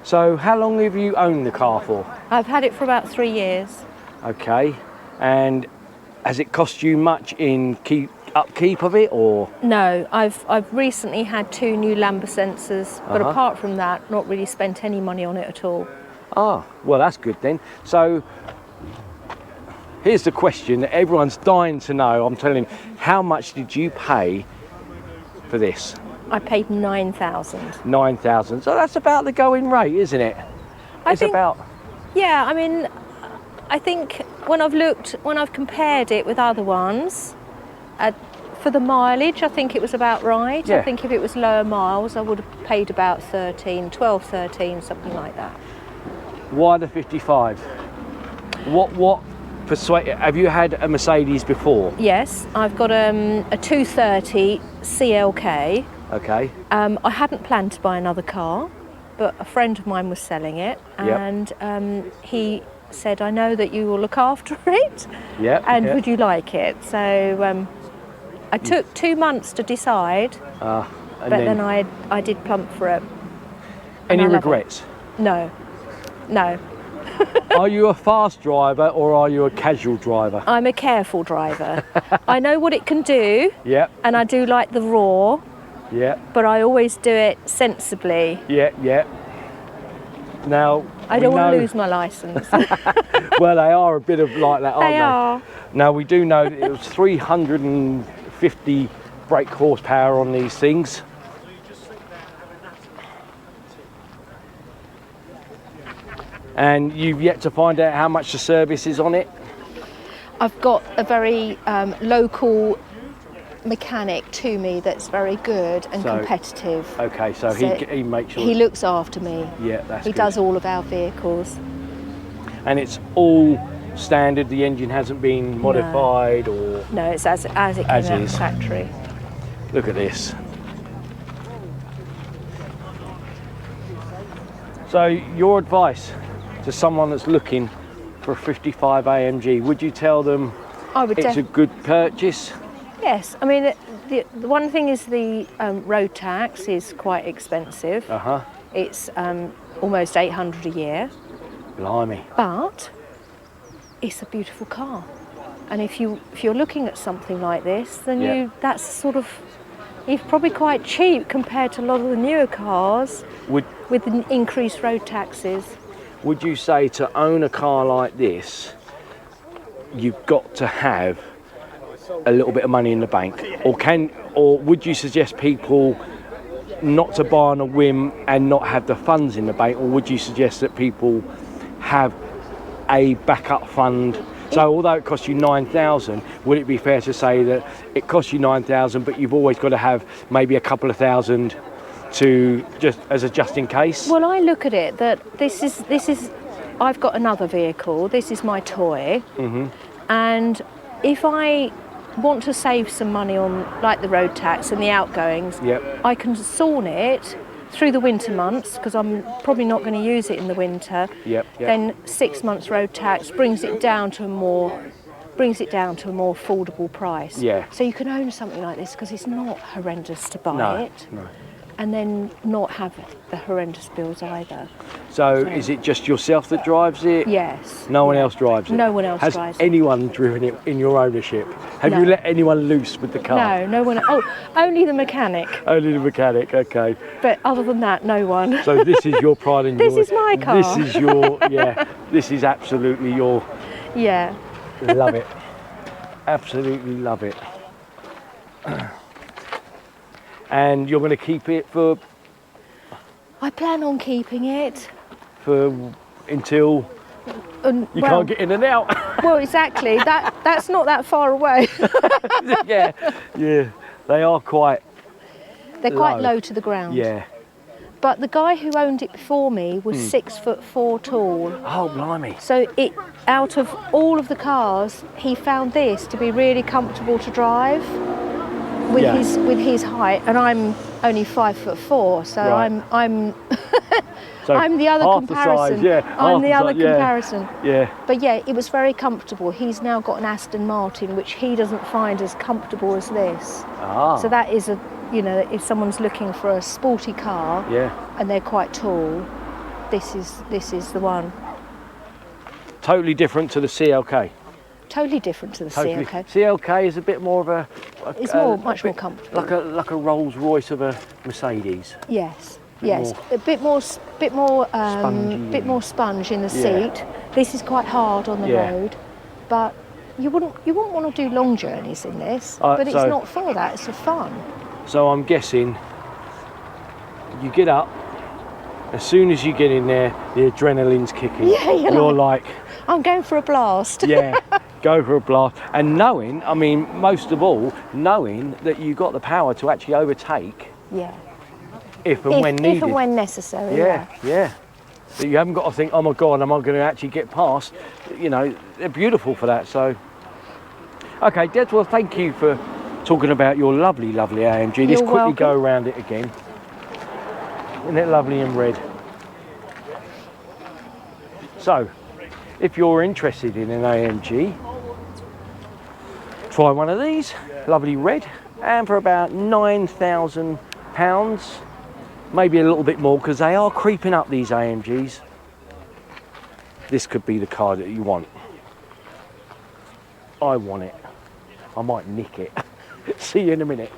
So how long have you owned the car for? I've had it for about 3 years. Okay, and has it cost you much in upkeep of it, or? No, I've recently had 2 new lambda sensors, but apart from that, not really spent any money on it at all. Ah, well that's good then. So here's the question that everyone's dying to know. I'm telling you, how much did you pay for this? I paid 9,000. 9,000. So that's about the going rate, isn't it? Yeah, I mean, I think when I've compared it with other ones, for the mileage, I think it was about right. Yeah. I think if it was lower miles, I would have paid about 12, 13, something like that. Why the 55? What persuade? Have you had a Mercedes before? Yes, I've got a 230 SLK. Okay. I hadn't planned to buy another car, but a friend of mine was selling it, and he said, "I know that you will look after it, and would you like it?" So I took 2 months to decide, but then I did plump for it. Any regrets? No. Are you a fast driver or are you a casual driver? I'm a careful driver. I know what it can do, Yep. and I do like the roar, but I always do it sensibly. Yeah. Now, I don't want to lose my licence. Well, they are a bit of like that, aren't they? They are. Now, we do know that it was 350 brake horsepower on these things. And you've yet to find out how much the service is on it? I've got a very local mechanic to me that's very good and competitive. Okay, so he makes sure... He looks after me. Yeah, that's He good. does all of our vehicles. And it's all standard, the engine hasn't been modified or... No, it's as it came out of the factory. Look at this. So your advice to someone that's looking for a 55 AMG, would you tell them it's a good purchase? Yes, I mean, the one thing is the road tax is quite expensive. It's almost 800 a year. Blimey. But it's a beautiful car. And if you're looking at something like this, then that's sort of, it's probably quite cheap compared to a lot of the newer cars with the increased road taxes. Would you say to own a car like this, you've got to have a little bit of money in the bank, or would you suggest people not to buy on a whim and not have the funds in the bank, or would you suggest that people have a backup fund? So although it costs you 9,000, would it be fair to say that it costs you 9,000, but you've always got to have maybe a couple of thousand to just in case? Well, I look at it that this is I've got another vehicle, this is my toy, and if I want to save some money on like the road tax and the outgoings, I can sawn it through the winter months because I'm probably not going to use it in the winter. Then 6 months road tax brings it down to a more affordable price. So you can own something like this because it's not horrendous to buy it. And then not have the horrendous bills either. So is it just yourself that drives it? Yes. No one else drives it? No one else drives it. Has anyone driven it in your ownership? Have you let anyone loose with the car? No one. Oh, only the mechanic. Only the mechanic, okay. But other than that, no one. So this is your pride and joy. This is my car. This is your, this is absolutely your... Yeah. Love it. Absolutely love it. And you're going to keep it for... I plan on keeping it. Until you can't get in and out. Well, exactly. That's not that far away. yeah. They are quite... They're quite low to the ground. Yeah. But the guy who owned it before me was 6'4" tall. Oh, blimey. So out of all of the cars, he found this to be really comfortable to drive. With his height, and I'm only 5'4", so I'm so I'm the other comparison. The size, I'm the other comparison. Yeah. But yeah, it was very comfortable. He's now got an Aston Martin, which he doesn't find as comfortable as this. So that is if someone's looking for a sporty car, and they're quite tall, this is the one. Totally different to the CLK. Totally different to the Totally. CLK. CLK is a bit more of a. It's much more comfortable. Like a Rolls Royce of a Mercedes. Yes. Bit Yes, more a bit more spongy more sponge in the Yeah. seat. This is quite hard on the Yeah. road, but you wouldn't want to do long journeys in this. But it's so- not for that. It's for fun. So I'm guessing you get up. As soon as you get in there, the adrenaline's kicking. Yeah, you're like, I'm going for a blast. yeah, go for a blast. And knowing, I mean, most of all, knowing that you got the power to actually overtake Yeah. if and when needed. If and when necessary. Yeah, yeah. That you haven't got to think, oh my God, am I going to actually get past? You know, they're beautiful for that. So, okay, Debs, well, thank you for talking about your lovely, lovely AMG. Let's You're quickly welcome. go around it again. Isn't it lovely in red? So, if you're interested in an AMG, try one of these, lovely red, and for about £9,000, maybe a little bit more, because they are creeping up, these AMGs. This could be the car that you want. I want it. I might nick it. See you in a minute.